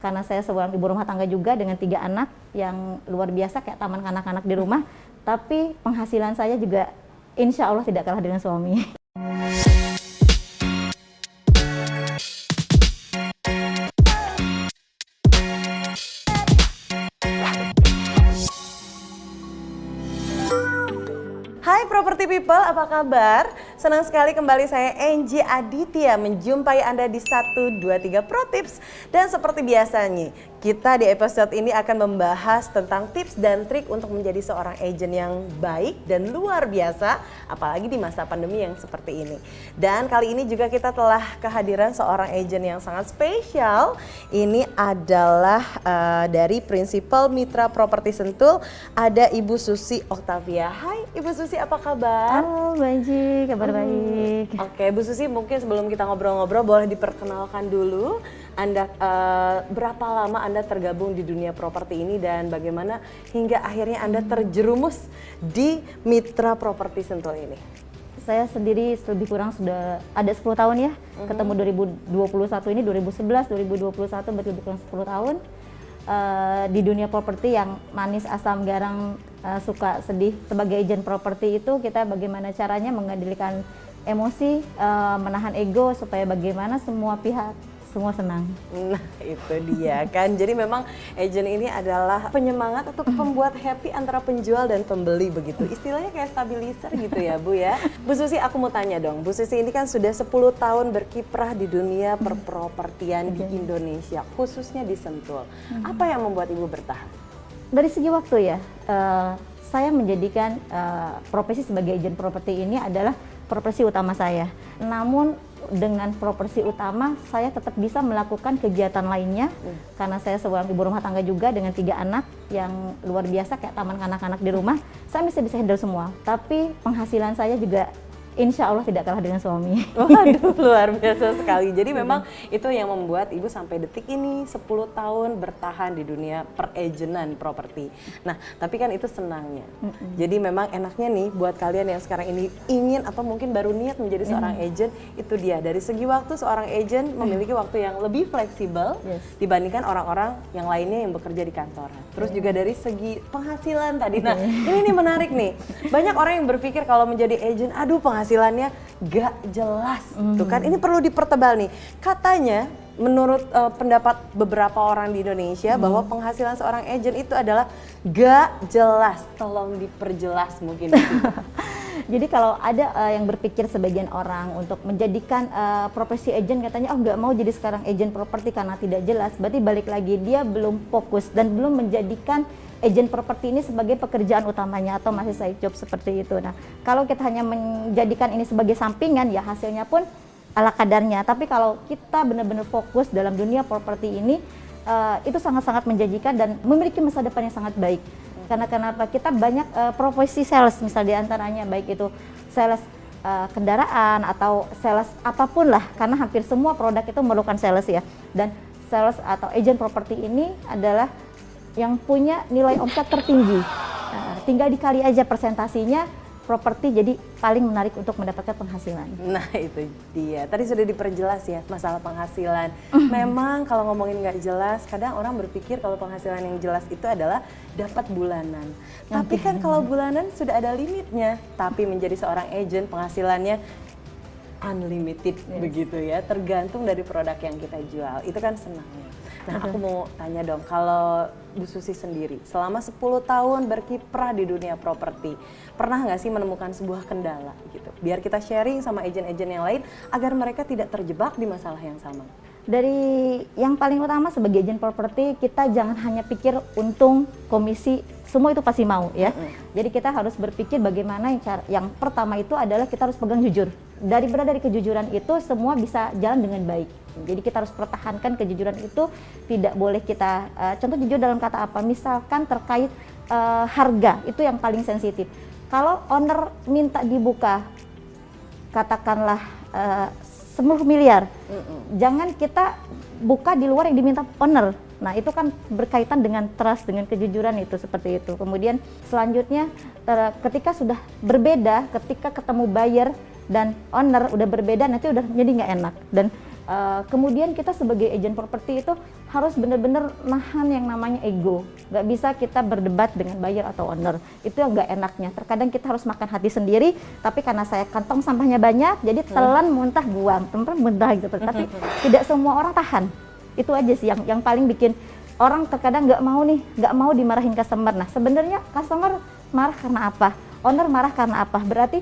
karena saya seorang ibu rumah tangga juga dengan 3 anak yang luar biasa kayak taman kanak-kanak di rumah, tapi penghasilan saya juga insya Allah tidak kalah dengan suami. Hai Property People, apa kabar? Senang sekali kembali saya Angie Aditya menjumpai Anda di 123 Pro Tips. Dan seperti biasanya, kita di episode ini akan membahas tentang tips dan trik untuk menjadi seorang agent yang baik dan luar biasa, apalagi di masa pandemi yang seperti ini. Dan kali ini juga kita telah kehadiran seorang agent yang sangat spesial. Ini adalah dari Principal Mitra Property Sentul, ada Ibu Susi Octavia. Hai Ibu Susi, apa kabar? Halo Mbak Angie, kabar baik. Oke, Bu Susi, mungkin sebelum kita ngobrol-ngobrol boleh diperkenalkan dulu Anda berapa lama Anda tergabung di dunia properti ini dan bagaimana hingga akhirnya Anda terjerumus di Mitra Properti Sentul ini? Saya sendiri lebih kurang sudah ada 10 tahun ya, ketemu 2021 ini 2011, 2021 berarti lebih kurang 10 tahun. Di dunia properti yang manis asam garam, suka sedih. Sebagai agent properti itu kita bagaimana caranya mengendalikan emosi, menahan ego supaya bagaimana semua pihak semua senang. Nah itu dia kan, jadi memang agent ini adalah penyemangat atau pembuat happy antara penjual dan pembeli begitu. Istilahnya kayak stabilizer gitu ya Bu ya. Bu Susi, aku mau tanya dong, Bu Susi ini kan sudah 10 tahun berkiprah di dunia perpropertian di Indonesia, khususnya di Sentul. Apa yang membuat Ibu bertahan? Dari segi waktu ya, saya menjadikan profesi sebagai agent properti ini adalah profesi utama saya. Namun dengan profesi utama saya tetap bisa melakukan kegiatan lainnya karena saya seorang ibu rumah tangga juga dengan 3 anak yang luar biasa kayak taman kanak-kanak di rumah. Saya bisa handle semua, tapi penghasilan saya juga insya Allah tidak kalah dengan suami. Waduh, luar biasa sekali. Jadi memang itu yang membuat Ibu sampai detik ini 10 tahun bertahan di dunia peragenan properti. Nah, tapi kan itu senangnya. Jadi memang enaknya nih buat kalian yang sekarang ini ingin atau mungkin baru niat menjadi seorang agent, itu dia. Dari segi waktu seorang agent memiliki waktu yang lebih fleksibel dibandingkan orang-orang yang lainnya yang bekerja di kantoran. Terus juga dari segi penghasilan tadi. Nah, ini menarik nih. Banyak orang yang berpikir kalau menjadi agent, aduh penghasilannya gak jelas, tuh kan ini perlu dipertebal nih. Katanya menurut pendapat beberapa orang di Indonesia bahwa penghasilan seorang agent itu adalah gak jelas. Tolong diperjelas mungkin. Jadi kalau ada yang berpikir sebagian orang untuk menjadikan profesi agent katanya nggak mau jadi sekarang agent properti karena tidak jelas, berarti balik lagi dia belum fokus dan belum menjadikan agent properti ini sebagai pekerjaan utamanya atau masih side job seperti itu. Nah, kalau kita hanya menjadikan ini sebagai sampingan ya hasilnya pun ala kadarnya. Tapi kalau kita benar-benar fokus dalam dunia properti ini itu sangat-sangat menjanjikan dan memiliki masa depan yang sangat baik. Karena kenapa? Kita banyak profesi sales misal diantaranya baik itu sales kendaraan atau sales apapun lah, karena hampir semua produk itu memerlukan sales ya. Dan sales atau agent properti ini adalah yang punya nilai omset tertinggi. Tinggal dikali aja persentasinya, properti jadi paling menarik untuk mendapatkan penghasilan. Nah itu dia, tadi sudah diperjelas ya masalah penghasilan. Memang kalau ngomongin nggak jelas, kadang orang berpikir kalau penghasilan yang jelas itu adalah dapat bulanan. Tapi kan kalau bulanan sudah ada limitnya, tapi menjadi seorang agent penghasilannya unlimited begitu ya, tergantung dari produk yang kita jual. Itu kan senangnya. Nah aku mau tanya dong, kalau Bu Susi sendiri selama 10 tahun berkiprah di dunia properti, pernah nggak sih menemukan sebuah kendala gitu? Biar kita sharing sama agent-agent yang lain agar mereka tidak terjebak di masalah yang sama. Dari yang paling utama sebagai agent properti, kita jangan hanya pikir untung, komisi, semua itu pasti mau ya. Jadi kita harus berpikir bagaimana yang pertama itu adalah kita harus pegang jujur. Dari kejujuran itu semua bisa jalan dengan baik. Jadi kita harus pertahankan kejujuran itu, tidak boleh kita contoh jujur dalam kata apa? Misalkan terkait harga, itu yang paling sensitif. Kalau owner minta dibuka katakanlah 10 miliar, jangan kita buka di luar yang diminta owner. Nah itu kan berkaitan dengan trust, dengan kejujuran itu seperti itu. Kemudian selanjutnya ketika sudah berbeda, ketika ketemu buyer dan owner udah berbeda, nanti udah jadi nggak enak. Dan Kemudian kita sebagai agent properti itu harus benar-benar nahan yang namanya ego. Nggak bisa kita berdebat dengan buyer atau owner. Itu yang nggak enaknya. Terkadang kita harus makan hati sendiri, tapi karena saya kantong sampahnya banyak, jadi telan muntah buang, tempat muntah gitu. Tapi tidak semua orang tahan. Itu aja sih yang paling bikin orang terkadang nggak mau dimarahin customer. Nah sebenarnya customer marah karena apa? Owner marah karena apa? Berarti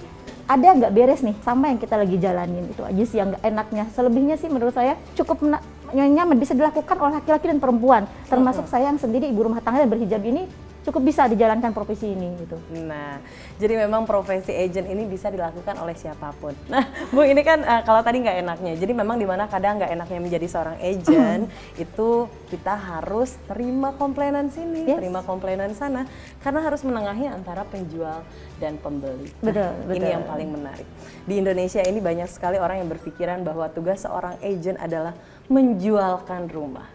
ada nggak beres nih sama yang kita lagi jalanin. Itu aja sih yang nggak enaknya. Selebihnya sih menurut saya cukup nyaman, bisa dilakukan oleh laki-laki dan perempuan. Termasuk saya yang sendiri ibu rumah tangga dan berhijab ini cukup bisa dijalankan profesi ini gitu. Nah, jadi memang profesi agent ini bisa dilakukan oleh siapapun. Nah, Bu ini kan kalau tadi nggak enaknya, jadi memang dimana kadang nggak enaknya menjadi seorang agent itu kita harus terima komplainan sini, terima komplainan sana, karena harus menengahi antara penjual dan pembeli. Betul, Nah, ini yang paling menarik. Di Indonesia ini banyak sekali orang yang berpikiran bahwa tugas seorang agent adalah menjualkan rumah.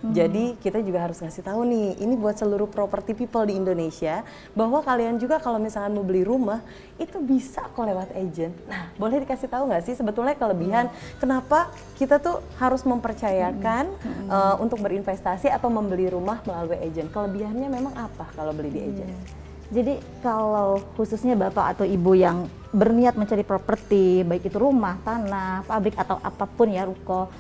Jadi kita juga harus ngasih tahu nih, ini buat seluruh property people di Indonesia, bahwa kalian juga kalau misalkan mau beli rumah, itu bisa kok lewat agent. Nah, boleh dikasih tahu nggak sih sebetulnya kelebihan kenapa kita tuh harus mempercayakan untuk berinvestasi atau membeli rumah melalui agent? Kelebihannya memang apa kalau beli di agent? Jadi kalau khususnya Bapak atau Ibu yang berniat mencari properti, baik itu rumah, tanah, pabrik atau apapun ya, ruko,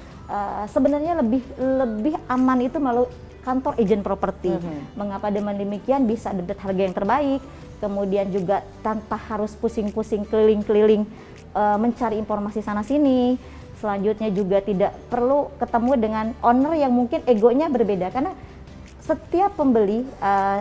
sebenarnya lebih aman itu melalui kantor agent properti. Mengapa demikian? Bisa dapat harga yang terbaik, kemudian juga tanpa harus pusing-pusing keliling-keliling mencari informasi sana sini. Selanjutnya juga tidak perlu ketemu dengan owner yang mungkin egonya berbeda, karena setiap pembeli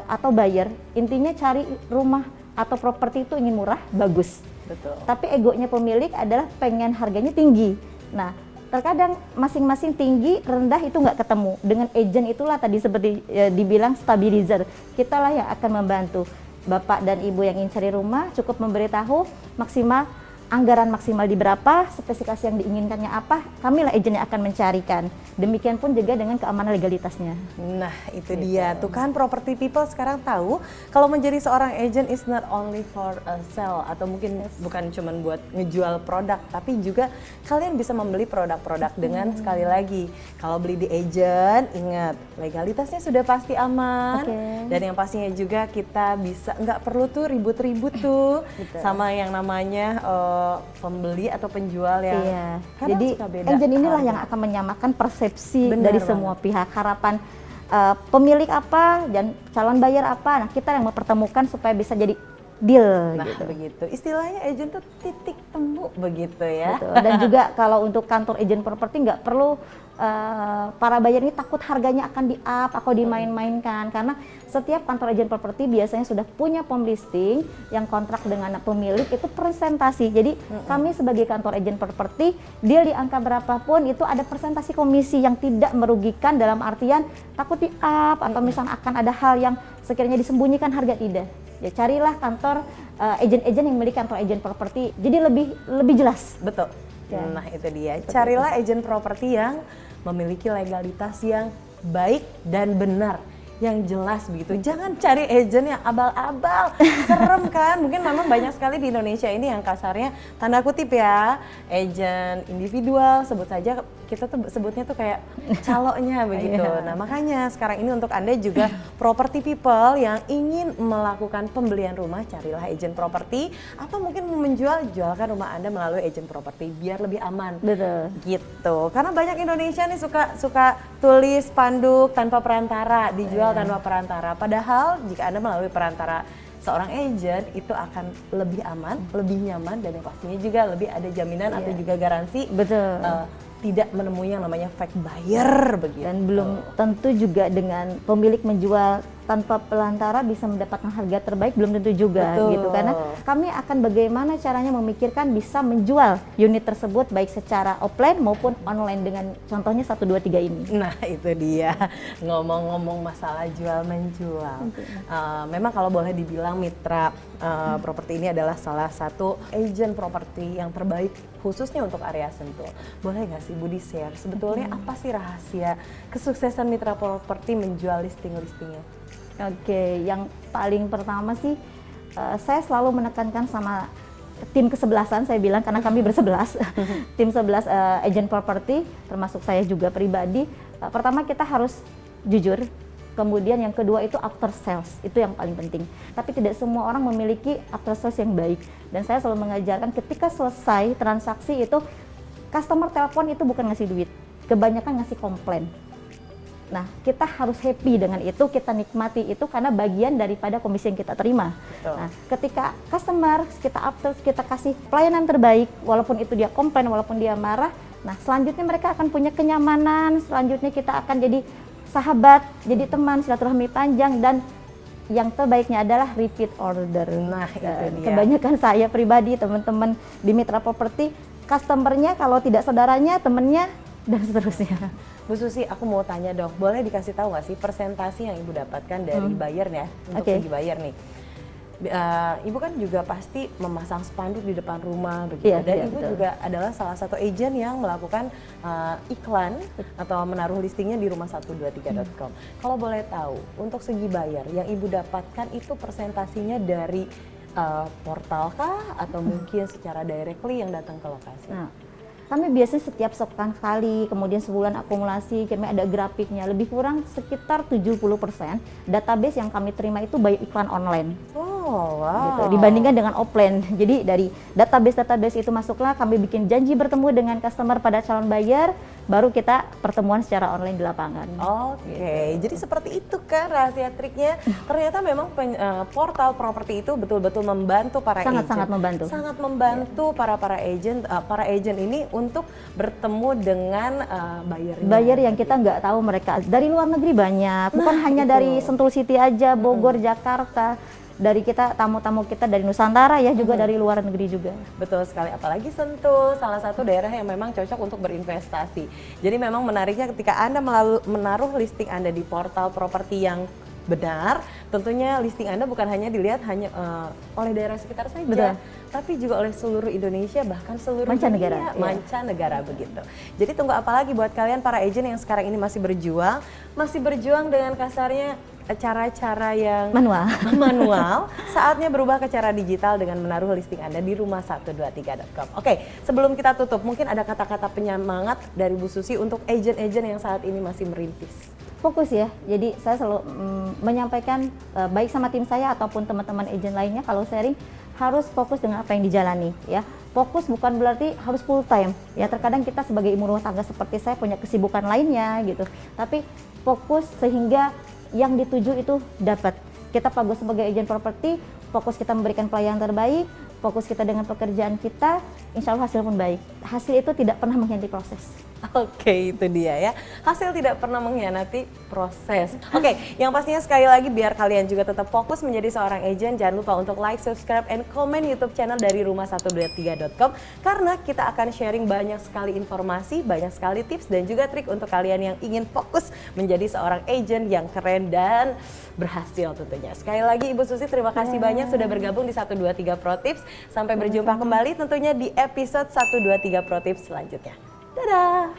atau buyer intinya cari rumah atau properti itu ingin murah, bagus. Betul. Tapi egonya pemilik adalah pengen harganya tinggi. Nah, terkadang masing-masing tinggi, rendah itu nggak ketemu. Dengan agent itulah tadi seperti dibilang stabilizer. Kitalah yang akan membantu. Bapak dan Ibu yang ingin cari rumah cukup memberitahu maksimal anggaran maksimal di berapa, spesifikasi yang diinginkannya apa, kamilah agent yang akan mencarikan. Demikian pun juga dengan keamanan legalitasnya. Nah, itu dia. Tuh kan property people sekarang tahu kalau menjadi seorang agent is not only for a sell atau mungkin bukan cuma buat ngejual produk, tapi juga kalian bisa membeli produk-produk dengan sekali lagi. Kalau beli di agent, ingat legalitasnya sudah pasti aman. Dan yang pastinya juga kita bisa nggak perlu tuh ribut-ribut tuh sama yang namanya pembeli atau penjual ya. Iya. Jadi agent inilah yang akan menyamakan persepsi dari semua pihak. Harapan pemilik apa dan calon buyer apa. Nah, kita yang mempertemukan supaya bisa jadi deal. Nah, gitu. Begitu. Istilahnya agent tuh titik temu begitu ya. Betul. Dan juga kalau untuk kantor agent properti nggak perlu para buyer ini takut harganya akan di-up atau dimain-mainkan, karena setiap kantor agen properti biasanya sudah punya form listing yang kontrak dengan pemilik itu presentasi. Jadi kami sebagai kantor agen properti deal di angka berapapun itu ada presentasi komisi yang tidak merugikan dalam artian takut di-up atau misalnya akan ada hal yang sekiranya disembunyikan harga, tidak. Ya carilah kantor agen-agen yang memiliki kantor agen properti, jadi lebih jelas. Betul. Nah itu dia, carilah agen properti yang memiliki legalitas yang baik dan benar, yang jelas begitu. Jangan cari agent yang abal-abal, serem kan. Mungkin memang banyak sekali di Indonesia ini yang kasarnya tanda kutip ya, agent individual, sebut saja kita tuh sebutnya tuh kayak caloknya begitu. Nah makanya sekarang ini untuk Anda juga property people yang ingin melakukan pembelian rumah, carilah agent property atau mungkin jualkan rumah Anda melalui agent property biar lebih aman. Betul. Gitu. Karena banyak Indonesia nih suka tulis spanduk tanpa perantara, dijual tanpa perantara. Padahal jika Anda melalui perantara seorang agent itu akan lebih aman, lebih nyaman, dan yang pastinya juga lebih ada jaminan atau juga garansi. Betul. Tidak menemui yang namanya fake buyer begitu. Dan belum tentu juga dengan pemilik menjual tanpa pelantara bisa mendapatkan harga terbaik, belum tentu juga. Betul. Gitu. Karena kami akan bagaimana caranya memikirkan bisa menjual unit tersebut baik secara offline maupun online dengan contohnya 1, 2, 3 ini. Nah itu dia, ngomong-ngomong masalah jual menjual. Memang kalau boleh dibilang mitra properti ini adalah salah satu agent properti yang terbaik khususnya untuk area Sentul. Boleh nggak sih Budi share sebetulnya apa sih rahasia kesuksesan mitra properti menjual listing-listingnya? Oke, yang paling pertama sih saya selalu menekankan sama tim kesebelasan saya bilang, karena kami bersebelas, tim 11 agent property, termasuk saya juga pribadi. Pertama kita harus jujur, kemudian yang kedua itu after sales, itu yang paling penting. Tapi tidak semua orang memiliki after sales yang baik. Dan saya selalu mengajarkan ketika selesai transaksi itu, customer telepon itu bukan ngasih duit, kebanyakan ngasih komplain. Nah, kita harus happy dengan itu, kita nikmati itu karena bagian daripada komisi yang kita terima. Betul. Nah, ketika customer kita after, kita kasih pelayanan terbaik, walaupun itu dia komplain, walaupun dia marah, nah selanjutnya mereka akan punya kenyamanan, selanjutnya kita akan jadi sahabat, jadi teman, silaturahmi panjang, dan yang terbaiknya adalah repeat order. Nah, itu dia. Kebanyakan saya pribadi, teman-teman di Mitra Property, customernya kalau tidak saudaranya, temennya, dan seterusnya. Bu Susi, aku mau tanya dong, boleh dikasih tahu nggak sih persentase yang Ibu dapatkan dari buyer ya, untuk segi buyer nih? Ibu kan juga pasti memasang spanduk di depan rumah begitu, dan Ibu betul. juga adalah salah satu agent yang melakukan iklan atau menaruh listingnya di rumah123.com. Kalau boleh tahu, untuk segi buyer yang Ibu dapatkan itu persentasinya dari portal kah atau mungkin secara directly yang datang ke lokasi? Nah, kami biasanya setiap sepekan sekali, kemudian sebulan akumulasi, kami ada grafiknya, lebih kurang sekitar 70% database yang kami terima itu by iklan online. Oh, wow. Gitu, dibandingkan dengan offline. Jadi dari database itu masuklah, kami bikin janji bertemu dengan customer pada calon buyer, baru kita pertemuan secara online di lapangan. Oke, jadi seperti itu kan rahasia triknya. Ternyata memang portal properti itu betul-betul membantu para agent. Sangat membantu. Sangat membantu para agent ini untuk bertemu dengan buyernya. Buyer yang kita nggak tahu mereka dari luar negeri banyak, bukan hanya dari Sentul City aja, Bogor, Jakarta. Dari kita, tamu-tamu kita dari Nusantara ya, juga dari luar negeri juga. Betul sekali, apalagi Sentul, salah satu daerah yang memang cocok untuk berinvestasi. Jadi memang menariknya ketika Anda menaruh listing Anda di portal properti yang benar, tentunya listing Anda bukan hanya dilihat oleh daerah sekitar saja. Betul. Tapi juga oleh seluruh Indonesia, bahkan seluruh Mancanegara, dunia, iya. mancanegara begitu. Jadi tunggu apa lagi buat kalian para agent yang sekarang ini masih berjuang dengan kasarnya cara-cara yang manual, saatnya berubah ke cara digital dengan menaruh listing Anda di rumah123.com. Oke, sebelum kita tutup, mungkin ada kata-kata penyemangat dari Bu Susi untuk agent-agent yang saat ini masih merintis. Fokus ya, jadi saya selalu menyampaikan baik sama tim saya ataupun teman-teman agent lainnya, kalau sharing harus fokus dengan apa yang dijalani ya. Fokus bukan berarti harus full time ya, terkadang kita sebagai ibu rumah tangga seperti saya punya kesibukan lainnya gitu, tapi fokus sehingga yang dituju itu dapat. Kita fokus sebagai agent properti, fokus kita memberikan pelayanan terbaik, fokus kita dengan pekerjaan kita, insya Allah hasil pun baik. Hasil itu tidak pernah mengkhianati proses. Oke, itu dia ya. Hasil tidak pernah mengkhianati proses. Oke, yang pastinya sekali lagi biar kalian juga tetap fokus menjadi seorang agent, jangan lupa untuk like, subscribe, and comment YouTube channel dari rumah123.com karena kita akan sharing banyak sekali informasi, banyak sekali tips dan juga trik untuk kalian yang ingin fokus menjadi seorang agent yang keren dan berhasil tentunya. Sekali lagi Ibu Susi, terima kasih banyak sudah bergabung di 123 Pro Tips. Sampai berjumpa kembali tentunya di episode 123 Pro Tips selanjutnya. Dadah!